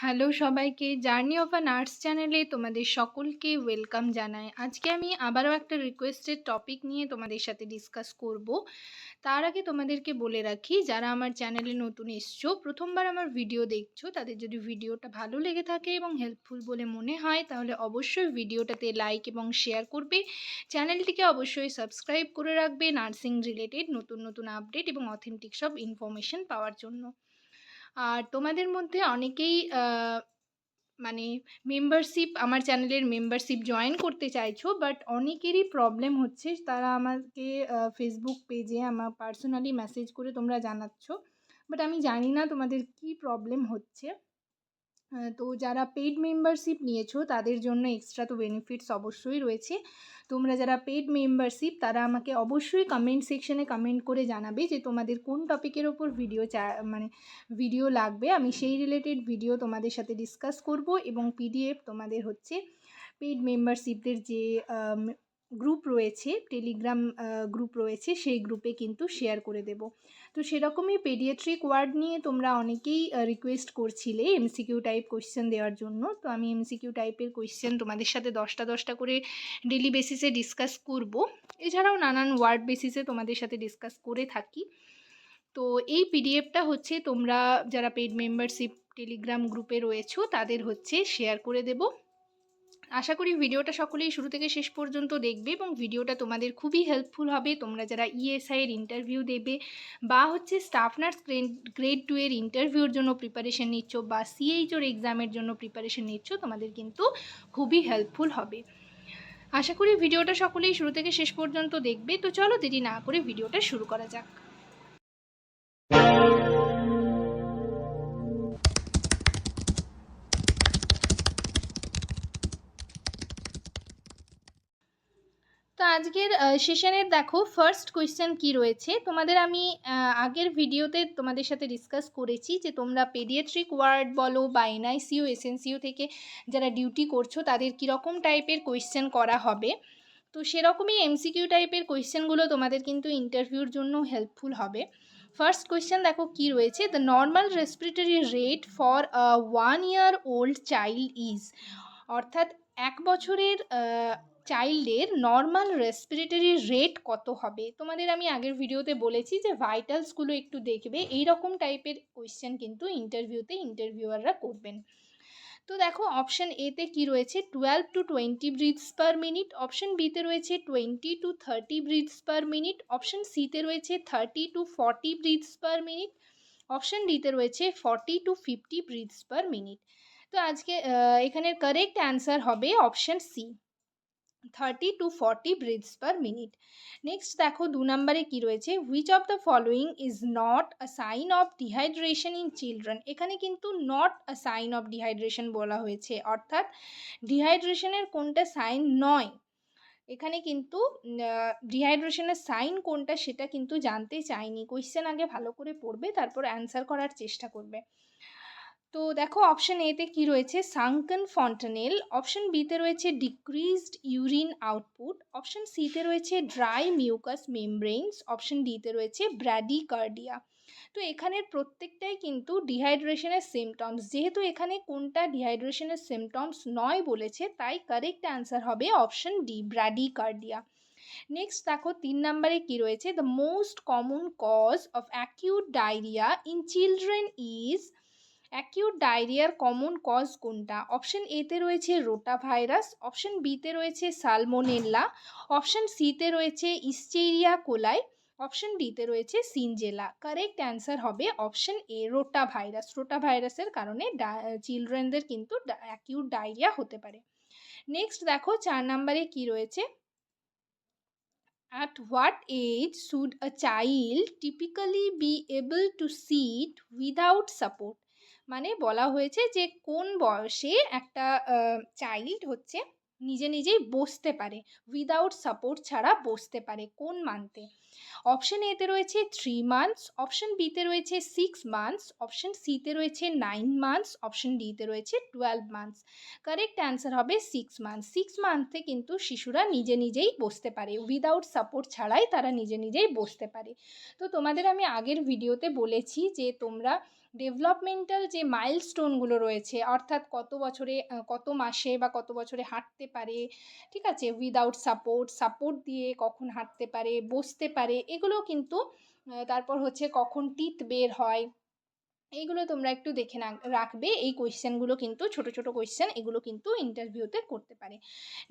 Hello সবাইকে, journey of a nurse চ্যানেলে তোমাদের সকলকে ওয়েলকাম জানাই। আজকে আমি আবারও একটা রিকোয়েস্টেড টপিক নিয়ে তোমাদের সাথে ডিসকাস করব। তার আগে তোমাদেরকে বলে রাখি, যারা আমার চ্যানেলে নতুন এসছো, প্রথমবার আমার ভিডিও দেখছো, তাদের যদি ভিডিওটা ভালো লেগে থাকে এবং হেল্পফুল বলে মনে হয়, তাহলে অবশ্যই ভিডিওটাতে লাইক এবং শেয়ার করবে। চ্যানেলটিকে অবশ্যই সাবস্ক্রাইব করে রাখবে নার্সিং রিলেটেড নতুন নতুন আপডেট এবং অথেন্টিক সব ইনফরমেশন পাওয়ার জন্য। আর তোমাদের মধ্যে অনেকেই মানে মেম্বারশিপ, আমার চ্যানেলের মেম্বারশিপ জয়েন করতে চাইছো, বাট অনেকেরই প্রবলেম হচ্ছে। তারা আমাকে ফেসবুক পেজে আমার পার্সোনালি মেসেজ করে তোমরা জানাচ্ছ, বাট আমি জানি না তোমাদের কি প্রবলেম হচ্ছে। তো যারা পেইড মেম্বারশিপ নিয়েছো তাদের জন্য এক্সট্রা তো বেনিফিটস অবশ্যই রয়েছে। তোমরা যারা পেইড মেম্বারশিপ, তারা আমাকে অবশ্যই কমেন্ট সেকশনে কমেন্ট করে জানাবে যে তোমাদের কোন টপিকের ওপর ভিডিও লাগবে। আমি সেই রিলেটেড ভিডিও তোমাদের সাথে ডিসকাস করব এবং পিডিএফ তোমাদের হচ্ছে পেইড মেম্বারশিপদের যে গ্রুপ রয়েছে, টেলিগ্রাম গ্রুপ রয়েছে, সেই গ্রুপে কিন্তু শেয়ার করে দেব। তো সেরকমই পেডিয়াট্রিক ওয়ার্ড নিয়ে তোমরা অনেকেই রিকোয়েস্ট করছিলে এমসিকিউ টাইপ কোয়েশ্চেন দেওয়ার জন্য। তো আমি এমসিকিউ টাইপের কোয়েশ্চেন তোমাদের সাথে 10টা করে ডেলি বেসিসে ডিসকাস করব। এছাড়াও নানান ওয়ার্ড বেসিসে তোমাদের সাথে ডিসকাস করে থাকি। তো এই পিডিএফটা হচ্ছে তোমরা যারা পেইড মেম্বারশিপ টেলিগ্রাম গ্রুপে রয়েছো তাদের হচ্ছে শেয়ার করে দেব। আশা করি ভিডিওটা সকলেই শুরু থেকে শেষ পর্যন্ত দেখবে এবং ভিডিওটা তোমাদের খুবই হেল্পফুল হবে। তোমরা যারা ইএসআই এর ইন্টারভিউ দেবে বা হচ্ছে স্টাফ নার্স গ্রেড 2 এর ইন্টারভিউর জন্য প্রিপারেশন নিচ্ছ বা সিএইচওর এক্সামের জন্য প্রিপারেশন নিচ্ছ, তোমাদের কিন্তু খুবই হেল্পফুল হবে। আশা করি ভিডিওটা সকলেই শুরু থেকে শেষ পর্যন্ত দেখবে। তো চলো দেরি না করে ভিডিওটা শুরু করা যাক। তো আজকের সেশনের দেখো ফার্স্ট কোয়েশ্চেন কি রয়েছে। তোমাদের আমি আগের ভিডিওতে তোমাদের সাথে ডিসকাস করেছি যে তোমরা পেডিয়াট্রিক ওয়ার্ড বলো বা এনআইসিইউ এসএনসিইউ থেকে যারা ডিউটি করছো তাদের কীরকম টাইপের কোয়েশ্চেন করা হবে। তো সেরকমই এমসিকিউ টাইপের কোয়েশ্চেনগুলো তোমাদের কিন্তু ইন্টারভিউর জন্য হেল্পফুল হবে। ফার্স্ট কোয়েশ্চেন দেখো কি রয়েছে, the normal respiratory rate for 1 year old child is, অর্থাৎ 1 বছরের চাইল্ডের নর্মাল রেসপিরেটরি রেট কত হবে। তোমাদের আমি আগের ভিডিওতে বলেছি যে ভাইটালসগুলো একটু দেখবে, এই রকম টাইপের কোয়েশ্চেন কিন্তু ইন্টারভিউতে ইন্টারভিউয়াররা করবেন। তো দেখো অপশন এতে কি রয়েছে, 12 to 20 ব্রিথস পার মিনিট, অপশন বিতে রয়েছে 20 to 30 ব্রিথস পার মিনিট, অপশন সিতে রয়েছে 30 to 40 ব্রিথস পার মিনিট, অপশন ডিতে রয়েছে 40 to 50 ব্রিথস পার মিনিট। তো আজকে এখানের কারেক্ট অ্যান্সার হবে option C, 30 to 40 breaths per minute. Next দেখো 2 নম্বরে কি রয়েছে, which of the following is not a sign of dehydration in children. এখানে কিন্তু not a sign of dehydration বলা হয়েছে, অর্থাৎ ডিহাইড্রেশনের কোনটা সাইন নয়। এখানে কিন্তু ডিহাইড্রেশনের সাইন কোনটা সেটা কিন্তু জানতে চাইনি। কোয়েশ্চেন আগে ভালো করে পড়বে, তারপর অ্যান্সার করার চেষ্টা করবে। তো দেখো অপশন এতে কি রয়েছে, সাঙ্কন ফন্টানেল, অপশন বিতে রয়েছে ডিক্রিজড ইউরিন আউটপুট, অপশন সিতে রয়েছে ড্রাই মিউকাস মেমব্রেনস, অপশন ডিতে রয়েছে ব্র্যাডিকার্ডিয়া। তো এখানের প্রত্যেকটাই কিন্তু ডিহাইড্রেশনের সিমটমস, যেহেতু এখানে কোনটা ডিহাইড্রেশনের সিমটমস নয় বলেছে, তাই কারেক্ট অ্যান্সার হবে অপশন ডি, ব্র্যাডিকার্ডিয়া। নেক্সট দেখো 3 নম্বরে কি রয়েছে, the most common cause of acute diarrhoea in children is, acute ডায়রিয়ার কমন কজ কোনটা। অপশন এতে রয়েছে রোটা ভাইরাস, অপশন বিতে রয়েছে সালমোনেল্লা, অপশন সিতে রয়েছে ইস্টেরিয়া কোলাই, অপশন ডিতে রয়েছে সিনজেলা। কারেক্ট অ্যান্সার হবে অপশন এ, রোটা ভাইরাস। রোটা ভাইরাসের কারণে চিলড্রেনদের কিন্তু অ্যাকিউট ডায়রিয়া হতে পারে। নেক্সট দেখো 4 নম্বরে কি রয়েছে, at what age should a child typically be able to sit without support। মানে বলা হয়েছে যে কোন বয়সে একটা চাইল্ড হচ্ছে নিজে নিজেই বসতে পারে, উইদাউট সাপোর্ট ছাড়া বসতে পারে, কোন মান্থে। অপশন এতে রয়েছে 3 মান্থস, অপশন বিতে রয়েছে 6 মান্থস, অপশন সিতে রয়েছে 9 মান্থস, অপশন ডিতে রয়েছে 12 মান্থস। কারেক্ট অ্যান্সার হবে 6 মান্থস। 6 মান্থে কিন্তু শিশুরা নিজে নিজেই বসতে পারে, উইদাউট সাপোর্ট ছাড়াই তারা নিজে নিজেই বসতে পারে। তো তোমাদের আমি আগের ভিডিওতে বলেছি যে তোমরা ডেভেলপমেন্টাল যে মাইলস্টোনগুলো রয়েছে, অর্থাৎ কত বছরে কত মাসে বা কত বছরে হাঁটতে পারে, ঠিক আছে, উইদাউট সাপোর্ট দিয়ে কখন হাঁটতে পারে, বসতে পারে, এগুলো কিন্তু তারপর হচ্ছে কখন টিথ বের হয়, এইগুলো তোমরা একটু দেখে রাখবে। এই কোয়েশ্চেনগুলো কিন্তু ছোট ছোট কোয়েশ্চেন, এগুলো কিন্তু ইন্টারভিউতে করতে পারে।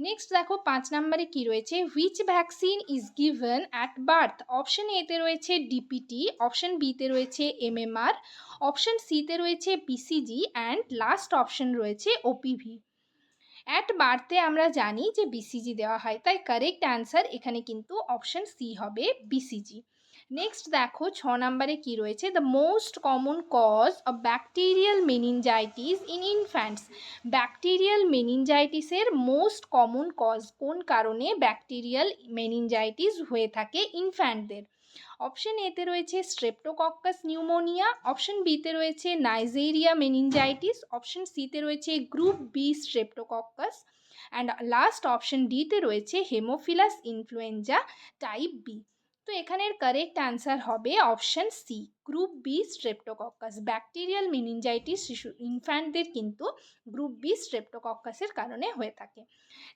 নেক্সট দেখো 5 নম্বরে কি রয়েছে, which vaccine is given at birth. Option এতে রয়েছে ডিপিটি, অপশন বিতে রয়েছে এমএমআর, অপশন সিতে রয়েছে বিসিজি অ্যান্ড লাস্ট অপশন রয়েছে ওপিভি। অ্যাট বার্থে আমরা জানি যে বিসিজি দেওয়া হয়, তাই কারেক্ট অ্যান্সার এখানে কিন্তু অপশন সি হবে, বিসিজি। নেক্সট দেখো 6 নম্বরে কি রয়েছে, the most common cause of bacterial meningitis in infants. Bacterial মেনিনজাইটিসের মোস্ট কমন কজ, কোন কারণে ব্যাকটেরিয়াল মেনিনজাইটিস হয়ে থাকে ইনফ্যান্টদের। অপশন এতে রয়েছে স্ট্রেপ্টোকক্কাস নিউমোনিয়া, অপশন বিতে রয়েছে নাইজেরিয়া মেনিনজাইটিস, অপশন সিতে রয়েছে group B streptococcus and last option ডিতে রয়েছে হেমোফিলাস ইনফ্লুয়েঞ্জা টাইপ বি। তো এখানের কারেক্ট অ্যান্সার হবে option C, group B streptococcus. Bacterial meningitis শিশু ইনফ্যান্টদের কিন্তু গ্রুপ বি স্ট্রেপ্টোকক্কাসের কারণে হয়ে থাকে।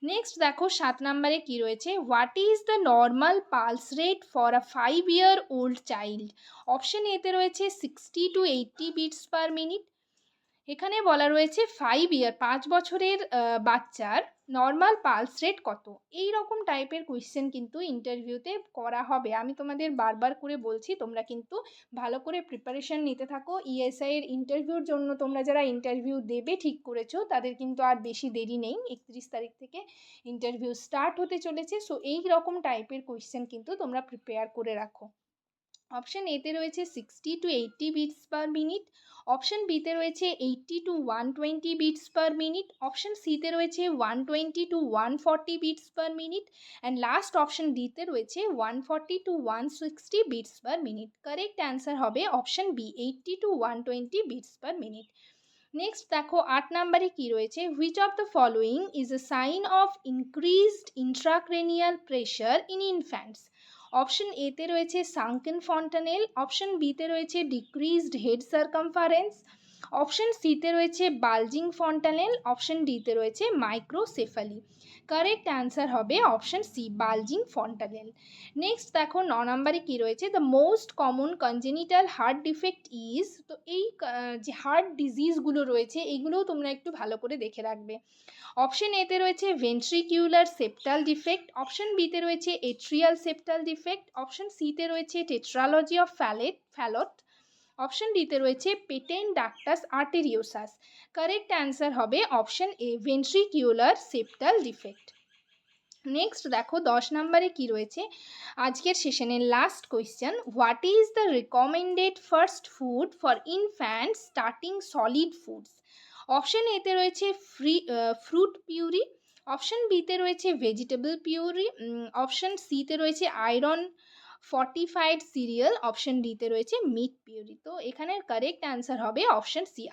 নেক্সট দেখো 7 নম্বরে কি রয়েছে, what is the normal pulse rate for a 5-year-old child. Option এতে রয়েছে 60 to 80 বিটস পার মিনিট। এখানে বলা রয়েছে 5 বছরের বাচ্চার নর্মাল পালস রেট কত। এই রকম টাইপের কোয়েশ্চেন কিন্তু ইন্টারভিউতে করা হবে। আমি তোমাদের বারবার করে বলছি, তোমরা কিন্তু ভালো করে প্রিপারেশন নিতে থাকো। ইএসআই এর ইন্টারভিউর জন্য তোমরা যারা ইন্টারভিউ দেবে ঠিক করেছো, তাদের কিন্তু আর বেশি দেরি নেই, 31 তারিখ থেকে ইন্টারভিউ স্টার্ট হতে চলেছে। সো এই রকম টাইপের কোয়েশ্চেন কিন্তু তোমরা প্রিপেয়ার করে রাখো। অপশন এতে রয়েছে 60 to 80 beats per minute, option বিতে রয়েছে 80 to 120 beats per minute, option সিতে রয়েছে 120 to 140 beats per minute and last option ডিতে রয়েছে 140 to 160 beats per minute. Correct answer হবে option B, 80 to 120 beats per minute. Next দেখো 8 নম্বরে কি রয়েছে, which of the following is a sign of increased intracranial pressure in infants. Option এতে রয়েছে সাঙ্কেন fontanelle, option বিতে রয়েছে ডিক্রিজড হেড সার্কামফারেন্স, অপশন সিতে রয়েছে বালজিং ফন্টানেল, অপশন ডিতে রয়েছে মাইক্রোসেফালি। কারেক্ট অ্যান্সার হবে option C, bulging fontanelle. Next দেখো 9 নম্বরে কি রয়েছে, the most common congenital heart defect is. তো এই যে হার্ট ডিজিজগুলো রয়েছে এইগুলোও তোমরা একটু ভালো করে দেখে রাখবে। অপশন এতে রয়েছে ভেন্ট্রিকিউলার সেপ্টাল ডিফেক্ট, অপশন বিতে রয়েছে এট্রিয়াল সেপ্টাল ডিফেক্ট, অপশন সিতে রয়েছে টেট্রালজি অফ ফ্যালট, অপশন ডিতে রয়েছে patent ductus arteriosus. Correct answer হবে option A, ventricular septal defect. Next দেখো 10 নম্বরে কি রয়েছে, আজকের সেশনের last question, what is the recommended first food for infants starting solid foods. Option এতে রয়েছে ফ্রুট পিউরি, অপশন বিতে রয়েছে ভেজিটেবল পিউরি, অপশন সিতে রয়েছে আয়রন ফর্টিফাইড সিরিয়াল, অপশন ডিতে রয়েছে মিট পিউরি। তো এখানের কারেক্ট অ্যান্সার হবে option C,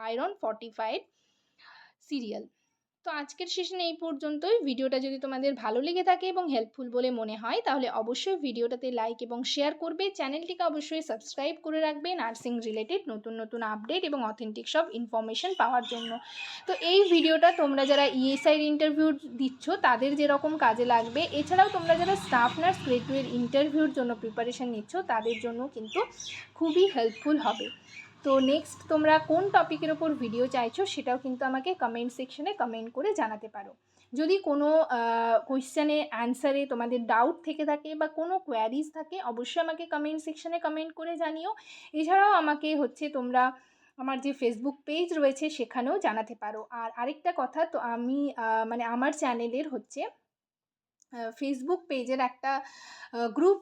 iron fortified cereal. তো আজকের সেশনে এই পর্যন্তই। ভিডিওটা যদি তোমাদের ভালো লেগে থাকে এবং হেল্পফুল বলে মনে হয় তাহলে অবশ্যই ভিডিওটাতে লাইক এবং শেয়ার করবে, চ্যানেলটিকে অবশ্যই সাবস্ক্রাইব করে রাখবে নার্সিং রিলেটেড নতুন নতুন আপডেট এবং অথেন্টিক সব ইনফরমেশন পাওয়ার জন্য। তো এই ভিডিওটা তোমরা যারা ইএসআইর ইন্টারভিউ দিচ্ছ তাদের যেরকম কাজে লাগবে, এছাড়াও তোমরা যারা স্টাফ নার্স গ্রেড 2 এর ইন্টারভিউর জন্য প্রিপারেশন নিচ্ছ তাদের জন্য কিন্তু খুবই হেল্পফুল হবে। তো নেক্সট তোমরা কোন টপিকের ওপর ভিডিও চাইছো সেটাও কিন্তু আমাকে কমেন্ট সেকশনে কমেন্ট করে জানাতে পারো। যদি কোনো কোয়েশ্চেনে অ্যান্সারে তোমাদের ডাউট থেকে থাকে বা কোনো কোয়ারিজ থাকে অবশ্যই আমাকে কমেন্ট সেকশনে কমেন্ট করে জানিও। এছাড়াও আমাকে হচ্ছে তোমরা আমার যে ফেসবুক পেজ রয়েছে সেখানেও জানাতে পারো। আর আরেকটা কথা, তো আমি মানে আমার চ্যানেলের হচ্ছে ফেসবুক পেজের একটা গ্রুপ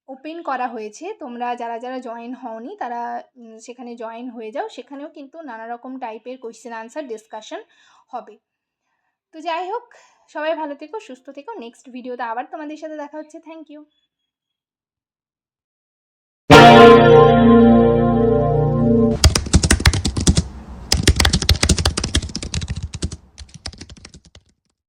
ওপেন করা হয়েছে, তোমরা যারা যারা জয়েন হওনি তারা সেখানে জয়েন হয়ে যাও, সেখানেও কিন্তু নানা রকম টাইপের কোয়েশ্চেন আনসার ডিসকাশন হবে। তো যাই হোক, সবাই ভালো থেকো, সুস্থ থেকো। নেক্সট ভিডিওতে আবার তোমাদের সাথে দেখা হচ্ছে। Thank you.